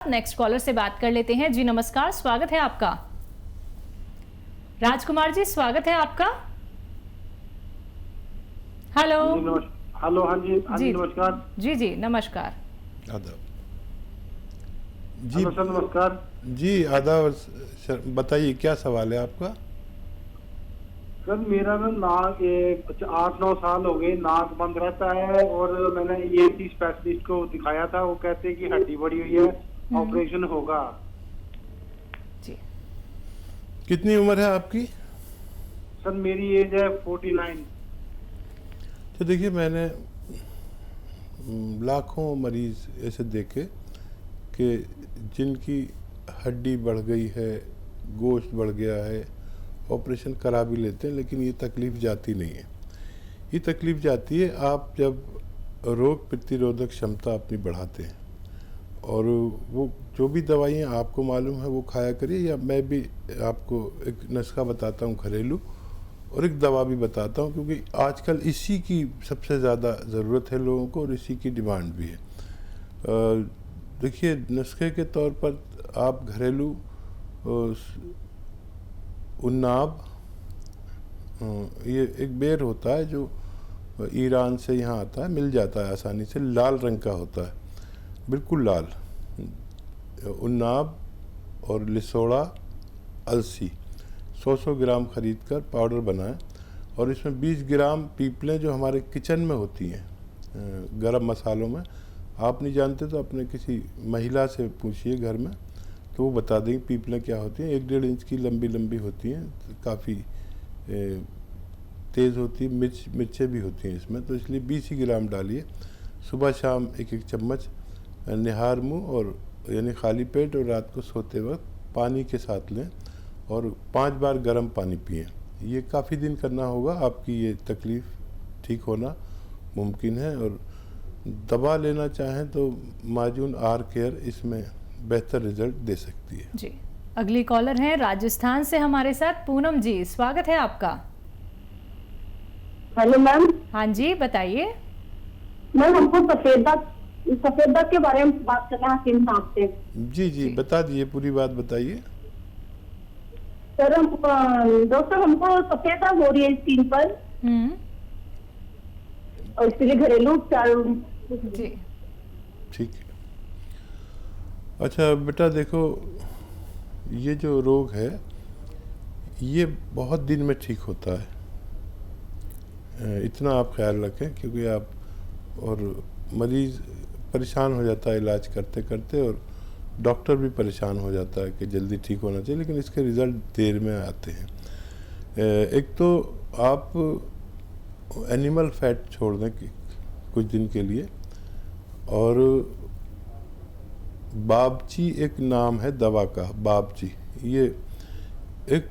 Next collar से बात कर लेते हैं। जी नमस्कार, स्वागत है आपका। राजकुमार जी, स्वागत है आपका। हेलो। हेलो। हाँ जी नमस्कार। जी नमस्कार। आदाब जी। हेलो सर, नमस्कार जी आदाब सर, बताइए क्या सवाल है आपका। सर, मेरा ना नाक 8-9 साल हो गए नाक बंद रहता है, और मैंने ईएनटी स्पेशलिस्ट को दिखाया था। वो कहते हैं कि हड्डी बढ़ी हुई है, ऑपरेशन होगा। जी, कितनी उम्र है आपकी। सर मेरी एज है 49। तो देखिए, मैंने लाखों मरीज ऐसे देखे कि जिनकी हड्डी बढ़ गई है, गोश्त बढ़ गया है, ऑपरेशन करा भी लेते हैं, लेकिन ये तकलीफ़ जाती नहीं है। ये तकलीफ़ जाती है आप जब रोग प्रतिरोधक क्षमता अपनी बढ़ाते हैं, और वो जो भी दवाइयाँ आपको मालूम है वो खाया करिए, या मैं भी आपको एक नुस्खा बताता हूँ घरेलू, और एक दवा भी बताता हूँ, क्योंकि आजकल इसी की सबसे ज़्यादा ज़रूरत है लोगों को, और इसी की डिमांड भी है। देखिए, नुस्खे के तौर पर आप घरेलू उन्नाब, ये एक बेर होता है जो ईरान से यहाँ आता है, मिल जाता है आसानी से, लाल रंग का होता है, बिल्कुल लाल। उन्नाब और लिसोड़ा, अलसी 100 ग्राम खरीद कर पाउडर बनाएं, और इसमें 20 ग्राम पीपलें जो हमारे किचन में होती हैं, गरम मसालों में। आप नहीं जानते तो अपने किसी महिला से पूछिए घर में, तो वो बता देंगे पीपलें क्या होती हैं। 1-1.5 इंच की लंबी लंबी होती हैं, काफ़ी तेज़ होती है, मिर्चें भी होती हैं इसमें, तो इसलिए 20 ही ग्राम डालिए। सुबह शाम 1-1 चम्मच निहार मुँह, और यानी खाली पेट, और रात को सोते वक्त पानी के साथ लें, और 5 बार गर्म पानी पिएं। ये काफ़ी दिन करना होगा, आपकी ये तकलीफ़ ठीक होना मुमकिन है। और दवा लेना चाहें तो माजून आर केयर इसमें बेहतर रिजल्ट दे सकती है। जी, अगली कॉलर हैं राजस्थान से हमारे साथ पूनम जी, स्वागत है आपका। Hello ma'am. हाँ जी, बताइए। मैम, हमको सफेद दाग के बारे में बात करना है हकीम साहब से। जी, बता दीजिए, पूरी बात बताइए। सर, डॉक्टर, हमको सफेद दाग हो रही है स्किन पर, और इसके लिए घरेलू उपचार। जी, ठीक है। अच्छा बेटा, देखो, ये जो रोग है ये बहुत दिन में ठीक होता है, इतना आप ख्याल रखें, क्योंकि आप और मरीज़ परेशान हो जाता है इलाज करते करते, और डॉक्टर भी परेशान हो जाता है कि जल्दी ठीक होना चाहिए, लेकिन इसके रिज़ल्ट देर में आते हैं। एक तो आप एनिमल फैट छोड़ दें कुछ दिन के लिए, और बाबची एक नाम है दवा का, बाबची, ये एक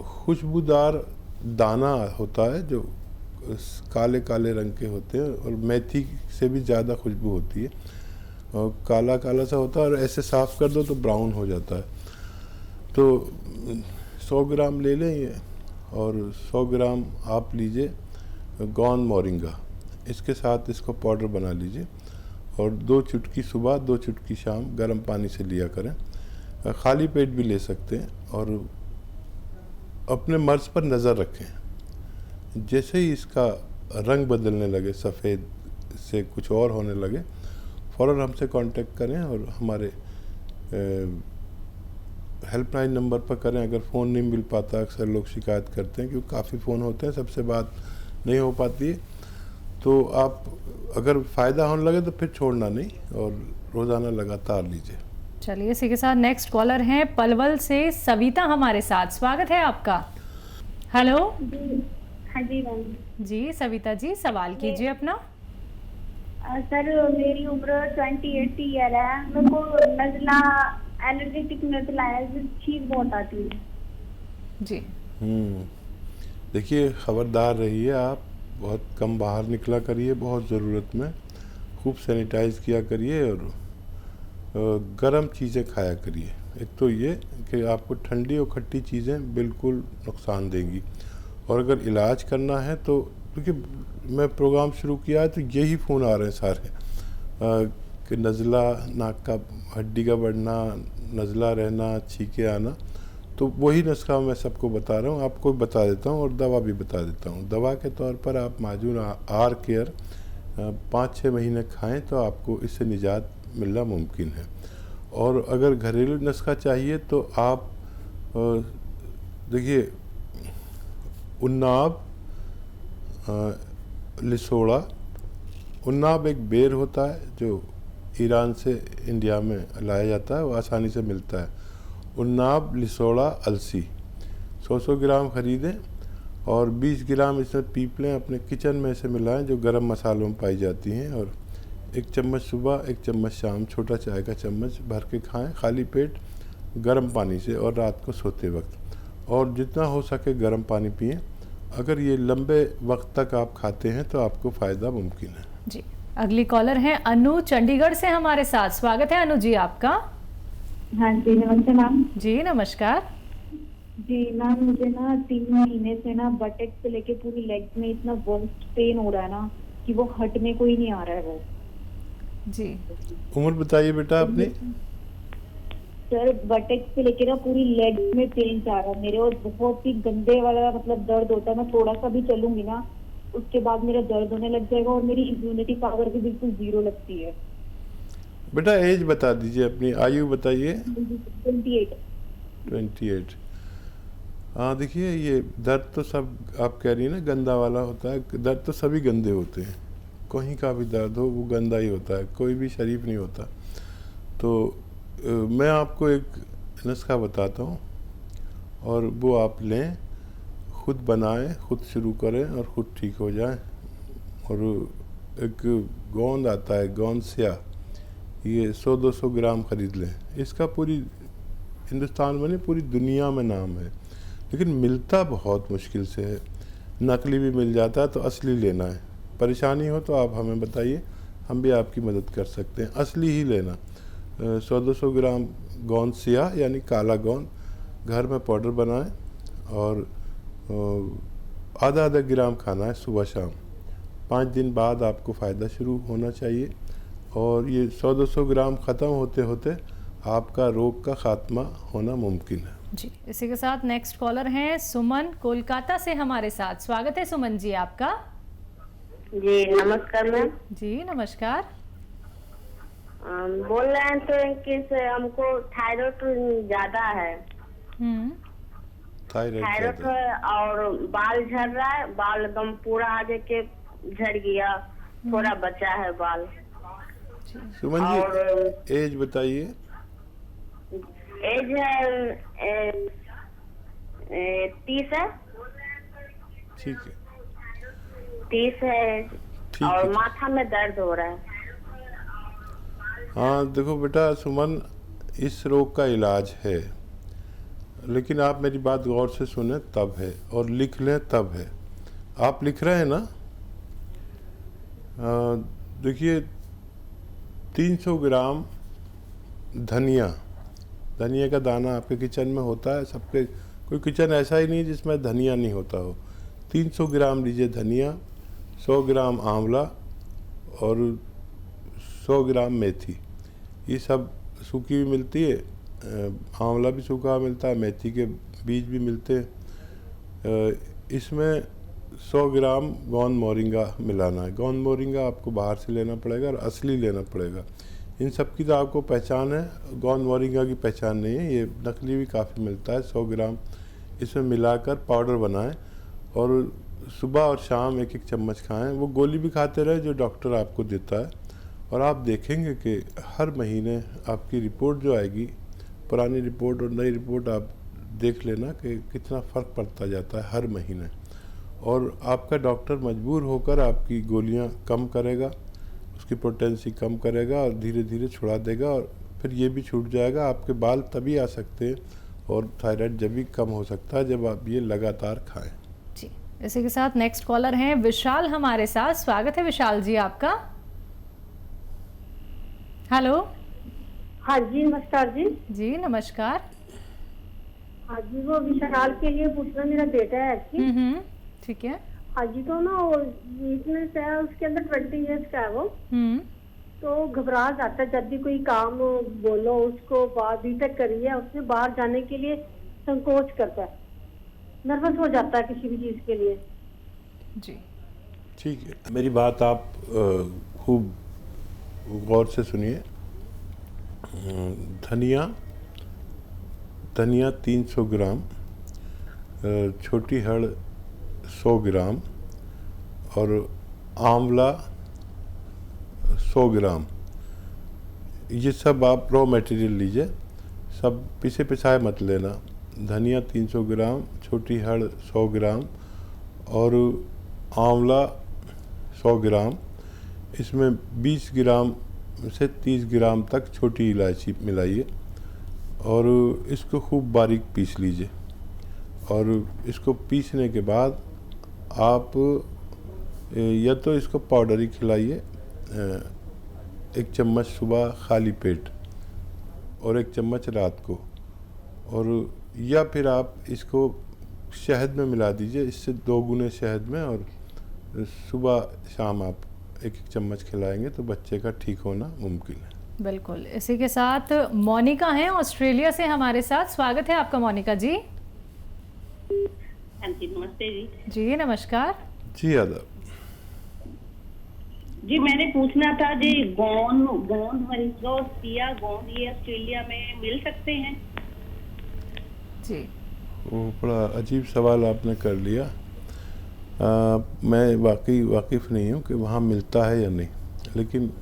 खुशबूदार दाना होता है जो काले काले रंग के होते हैं, और मेथी से भी ज़्यादा खुशबू होती है, और काला काला सा होता है, और ऐसे साफ़ कर दो तो ब्राउन हो जाता है। तो 100 ग्राम ले लें ये, और 100 ग्राम आप लीजिए गौन मोरिंगा, इसके साथ इसको पाउडर बना लीजिए, और 2 चुटकी सुबह 2 चुटकी शाम गर्म पानी से लिया करें। खाली पेट भी ले सकते हैं, और अपने मर्ज़ पर नज़र रखें। जैसे ही इसका रंग बदलने लगे, सफ़ेद से कुछ और होने लगे, फ़ौरन हमसे कांटेक्ट करें, और हमारे हेल्पलाइन नंबर पर करें। अगर फ़ोन नहीं मिल पाता, अक्सर लोग शिकायत करते हैं क्योंकि काफ़ी फ़ोन होते हैं, सबसे बात नहीं हो पाती है, तो आप अगर फ़ायदा होने लगे तो फिर छोड़ना नहीं, और रोज़ाना लगातार लीजिए। चलिए, इसी के साथ नेक्स्ट कॉलर हैं पलवल से सविता हमारे साथ, स्वागत है आपका। हेलो। हाँ जी मैम। जी सविता जी, सवाल कीजिए अपना। सर, मेरी उम्र 28 ईयर है। मेरे को नज़ला, एनर्जेटिक नज़ला है, छींक बहुत आती है। जी, देखिए, ख़बरदार रहिए, आप बहुत कम बाहर निकला करिए, बहुत ज़रूरत में खूब सैनिटाइज़ किया करिए, और गर्म चीज़ें खाया करिए। एक तो ये कि आपको ठंडी और खट्टी चीज़ें बिल्कुल नुकसान देंगी, और अगर इलाज करना है तो, क्योंकि मैं प्रोग्राम शुरू किया है तो यही फ़ोन आ रहे हैं सारे कि नज़ला, नाक का हड्डी का बढ़ना, नज़ला रहना, छींके आना, तो वही नुस्खा मैं सबको बता रहा हूँ, आपको बता देता हूँ और दवा भी बता देता हूँ। दवा के तौर पर आप माजून आर केयर 5-6 महीने खाएं तो आपको इससे निजात मिलना मुमकिन है। और अगर घरेलू नुस्खा चाहिए तो आप देखिए उन्नाब, लिसोड़ा। उन्नाब एक बेर होता है जो ईरान से इंडिया में लाया जाता है, वो आसानी से मिलता है। उन्नाब, लिसोड़ा, अलसी 100 ग्राम ख़रीदें और 20 ग्राम इसमें पीपलें अपने किचन में से मिलाएं जो गरम मसालों में पाई जाती हैं, और 1 चम्मच सुबह, 1 चम्मच शाम, छोटा चाय का चम्मच भर के खाएं खाली पेट गर्म पानी से, और रात को सोते वक्त। और जितना हो सके गर्म पानी पिएं। अगर ये लंबे वक्त तक आप खाते हैं तो आपको फ़ायदा मुमकिन है। जी, अगली कॉलर हैं अनु चंडीगढ़ से हमारे साथ। स्वागत है अनु जी आपका। हाँ जी, नमस्ते मैम। जी नमस्कार। जी मैम, मुझे ना 3 महीने से ना बटेक से लेके पूरी लेग्स में इतना वर्स्ट पेन हो रहा है ना कि वो हटने को ही नहीं आ रहा है वो। जी, उम्र बताइए बेटा अपनी। सर बटेक से लेके ना पूरी लेग्स में पेन जा रहा है मेरे, और बहुत ही गंदे वाला मतलब दर्द होता है। मैं थोड़ा सा भी चलूंगी ना उसके बाद मेरा दर्द होने लग जाएगा, और मेरी इम्यूनिटी पावर भी बिल्कुल 0 लगती है। बेटा एज बता दीजिए, अपनी आयु बताइए। 28। हाँ देखिए, ये दर्द तो सब आप कह रही हैं ना गंदा वाला होता है। दर्द तो सभी गंदे होते हैं, कहीं का भी दर्द हो वो गंदा ही होता है, कोई भी शरीफ नहीं होता। तो मैं आपको एक नुस्खा बताता हूँ और वो आप लें, खुद बनाएं, खुद शुरू करें और खुद ठीक हो जाएं। और एक गोंद आता है, गोंद स्या, ये 100-200 ग्राम ख़रीद लें। इसका पूरी हिंदुस्तान में नहीं पूरी दुनिया में नाम है, लेकिन मिलता बहुत मुश्किल से है। नकली भी मिल जाता है, तो असली लेना है। परेशानी हो तो आप हमें बताइए, हम भी आपकी मदद कर सकते हैं। असली ही लेना। 100-200 ग्राम गोंद स्या यानी काला गोंद घर में पाउडर बनाएं और आधा ग्राम खाना है सुबह शाम। 5 दिन बाद आपको फ़ायदा शुरू होना चाहिए, और ये 100-200 ग्राम ख़त्म होते होते आपका रोग का खात्मा होना मुमकिन है। जी, इसी के साथ नेक्स्ट कॉलर हैं सुमन कोलकाता से हमारे साथ। स्वागत है सुमन जी आपका। जी नमस्कार मैम। जी नमस्कार। बोल रहे हैं तो कि हमको थायराइड ज्यादा है। थायराइड है और बाल झड़ रहा है, बाल एकदम पूरा आगे के झड़ गया, थोड़ा बचा है बाल। सुमन जी एज बताइए। एज है 30 है। ठीक है, 30 है। ठीक और है। माथा में दर्द हो रहा है। हाँ देखो बेटा सुमन, इस रोग का इलाज है, लेकिन आप मेरी बात गौर से सुने तब है, और लिख लें तब है। आप लिख रहे हैं ना? देखिए 300 ग्राम धनिया का दाना आपके किचन में होता है। सबके कोई किचन ऐसा ही नहीं जिसमें धनिया नहीं होता हो। 300 ग्राम लीजिए धनिया, 100 ग्राम आंवला और 100 ग्राम मेथी। ये सब सूखी भी मिलती है, आंवला भी सूखा मिलता है, मेथी के बीज भी मिलते हैं। इसमें 100 ग्राम गोंद मोरिंगा मिलाना है। गोंद मोरिंगा आपको बाहर से लेना पड़ेगा और असली लेना पड़ेगा। इन सब की तो आपको पहचान है, गोंद मोरिंगा की पहचान नहीं है। ये नकली भी काफ़ी मिलता है। 100 ग्राम इसमें मिलाकर पाउडर बनाएं और सुबह और शाम 1-1 चम्मच खाएं। वो गोली भी खाते रहे जो डॉक्टर आपको देता है, और आप देखेंगे कि हर महीने आपकी रिपोर्ट जो आएगी, पुरानी रिपोर्ट और नई रिपोर्ट आप देख लेना कि कितना फ़र्क पड़ता जाता है हर महीने। और आपका डॉक्टर मजबूर होकर आपकी गोलियां कम करेगा, उसकी पोटेंसी कम करेगा और धीरे धीरे छुड़ा देगा, और फिर ये भी छूट जाएगा। आपके बाल तभी आ सकते हैं और थायराइड जब भी कम हो सकता है जब आप ये लगातार खाएं। जी, इसी के साथ नेक्स्ट कॉलर हैं विशाल हमारे साथ। स्वागत है विशाल जी आपका। हेलो। हाँ जी, नमस्कार जी। जी नमस्कार। हाँ जी, वो विशाल के लिए पूछना, मेरा बेटा है एक्चुअली। ठीक है। हाँ जी, तो ना वो वीकनेस है उसके अंदर, 20 इयर्स का है वो। तो घबरा जाता है जब भी कोई काम बोलो उसको, बीटेक करी है उसने, बाहर जाने के लिए संकोच करता है, नर्वस हो जाता है किसी भी चीज के लिए। जी ठीक है, मेरी बात आप खूब गौर से सुनिए। धनिया 300 ग्राम, छोटी हड़ 100 ग्राम और आंवला 100 ग्राम, ये सब आप रॉ मटेरियल लीजिए, सब पिसे पिसाए मत लेना। धनिया 300 ग्राम, छोटी हड़ 100 ग्राम और आंवला 100 ग्राम, इसमें 20 ग्राम से 30 ग्राम तक छोटी इलायची मिलाइए और इसको खूब बारीक पीस लीजिए। और इसको पीसने के बाद आप या तो इसको पाउडर ही खिलाइए, 1 चम्मच सुबह खाली पेट और 1 चम्मच रात को, और या फिर आप इसको शहद में मिला दीजिए, इससे 2 गुने शहद में, और सुबह शाम आप 1-1 चम्मच खिलाएंगे तो बच्चे का ठीक होना मुमकिन है। बिल्कुल। इसी के साथ मोनिका हैं ऑस्ट्रेलिया से हमारे साथ, स्वागत है आपका मोनिका जी। हाँ जी, नमस्ते जी। जी नमस्कार। जी आदाब। जी मैंने पूछना था जी, गोंद मरीजों और सिया गोंद ये ऑस्ट्रेलिया में मिल सकते हैं? जी वो बड़ा अजीब सवाल आपने कर लिया। मैं वाकिफ़ नहीं हूँ कि वहाँ मिलता है या नहीं, लेकिन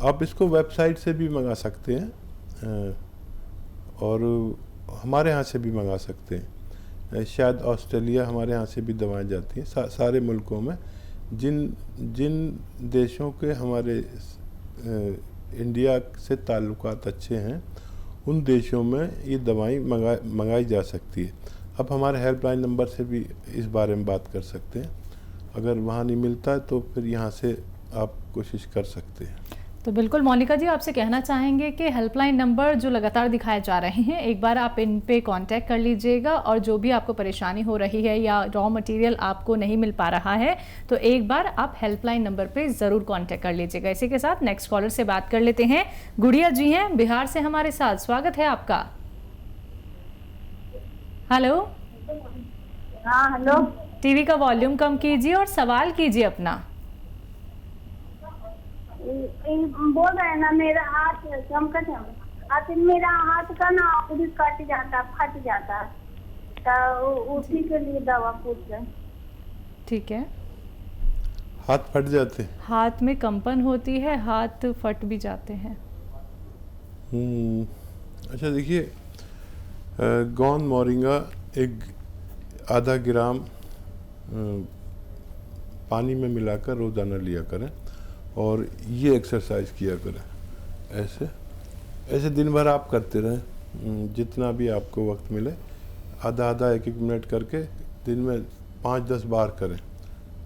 आप इसको वेबसाइट से भी मंगा सकते हैं और हमारे यहाँ से भी मंगा सकते हैं। शायद ऑस्ट्रेलिया हमारे यहाँ से भी दवाएं जाती हैं। सारे मुल्कों में जिन देशों के हमारे इंडिया से ताल्लुकात अच्छे हैं, उन देशों में ये दवाई मंगाई जा सकती है। अब हमारे हेल्पलाइन नंबर से भी इस बारे में बात कर सकते हैं। अगर वहाँ नहीं मिलता है तो फिर यहाँ से आप कोशिश कर सकते हैं। तो बिल्कुल मोनिका जी, आपसे कहना चाहेंगे कि हेल्पलाइन नंबर जो लगातार दिखाए जा रहे हैं, एक बार आप इन पे कांटेक्ट कर लीजिएगा, और जो भी आपको परेशानी हो रही है या रॉ मटेरियल आपको नहीं मिल पा रहा है तो एक बार आप हेल्पलाइन नंबर पे ज़रूर कांटेक्ट कर लीजिएगा। इसी के साथ नेक्स्ट कॉलर से बात कर लेते हैं। गुड़िया जी हैं बिहार से हमारे साथ, स्वागत है आपका। हेलो। हाँ हेलो। टीवी का वॉल्यूम कम कीजिए और सवाल कीजिए अपना। बोल रहे हैं ना, मेरा हाथ कम कर, मेरा हाथ का ना पूरी कट जाता, फट जाता, तो उसी के लिए दवा पूछ रहे। ठीक है। हाथ फट जाते हैं? हाथ में कंपन होती है, हाथ फट भी जाते हैं। अच्छा देखिए, गोंद मोरिंगा आधा ग्राम पानी में मिलाकर रोज़ाना लिया करें और ये एक्सरसाइज किया करें। ऐसे दिन भर आप करते रहें, जितना भी आपको वक्त मिले, आधा 1-1 मिनट करके दिन में 5-10 बार करें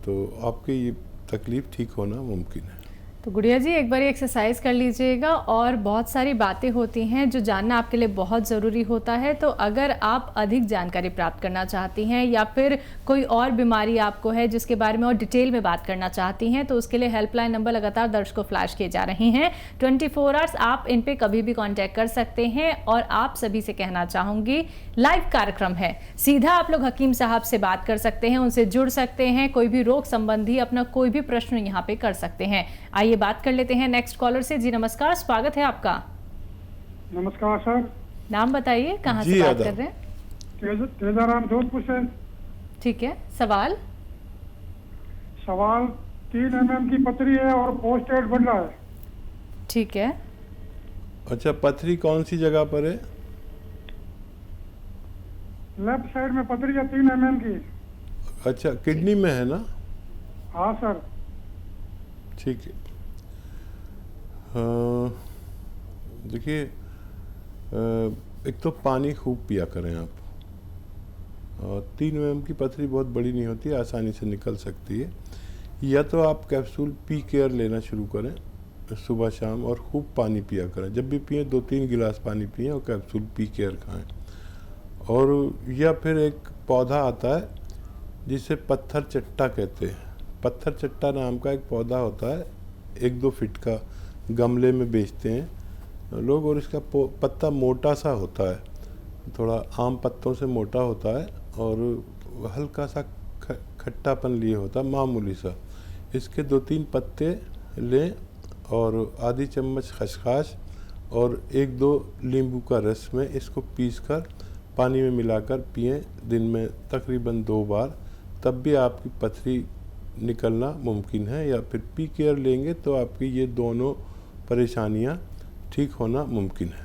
तो आपकी ये तकलीफ़ ठीक होना मुमकिन है। तो गुड़िया जी, एक बार एक्सरसाइज कर लीजिएगा, और बहुत सारी बातें होती हैं जो जानना आपके लिए बहुत ज़रूरी होता है। तो अगर आप अधिक जानकारी प्राप्त करना चाहती हैं या फिर कोई और बीमारी आपको है जिसके बारे में और डिटेल में बात करना चाहती हैं, तो उसके लिए हेल्पलाइन नंबर लगातार दर्शकों को फ्लैश किए जा रहे हैं। 24 आवर्स आप इन पे कभी भी कांटेक्ट कर सकते हैं। और आप सभी से कहना चाहूँगी, लाइव कार्यक्रम है, सीधा आप लोग हकीम साहब से बात कर सकते हैं, उनसे जुड़ सकते हैं, कोई भी रोग संबंधी अपना कोई भी प्रश्न यहाँ पे कर सकते हैं। आइए बात कर लेते हैं नेक्स्ट कॉलर से। जी नमस्कार, स्वागत है आपका। नमस्कार सर। नाम बताइए, कहाँ से बात कर रहे हैं? तेजाराम जोधपुर से। ठीक है, सवाल 3 mm की पथरी है और पोस्टेड बढ़ रहा है। ठीक है। अच्छा, पथरी कौन सी जगह पर है? लेफ्ट साइड में पथरी है 3 mm की। अच्छा, किडनी में है ना? हाँ सर। ठीक है। देखिए, एक तो पानी खूब पिया करें आप। 3 mm की पथरी बहुत बड़ी नहीं होती, आसानी से निकल सकती है। या तो आप कैप्सूल पी केयर लेना शुरू करें सुबह शाम, और खूब पानी पिया करें। जब भी पिए 2-3 गिलास पानी पिए और कैप्सूल पी केयर खाएं। और या फिर एक पौधा आता है जिसे पत्थर चट्टा कहते हैं। पत्थर चट्टा नाम का एक पौधा होता है, 1-2 फीट का गमले में बेचते हैं लोग, और इसका पत्ता मोटा सा होता है, थोड़ा आम पत्तों से मोटा होता है और हल्का सा खट्टापन लिए होता है, मामूली सा। इसके 2-3 पत्ते लें और आधी चम्मच खसखस और 1-2 नींबू का रस में इसको पीसकर पानी में मिलाकर पिएं दिन में तकरीबन 2 बार, तब भी आपकी पथरी निकलना मुमकिन है। या फिर पी केयर लेंगे तो आपकी ये दोनों परेशानियां ठीक होना मुमकिन है।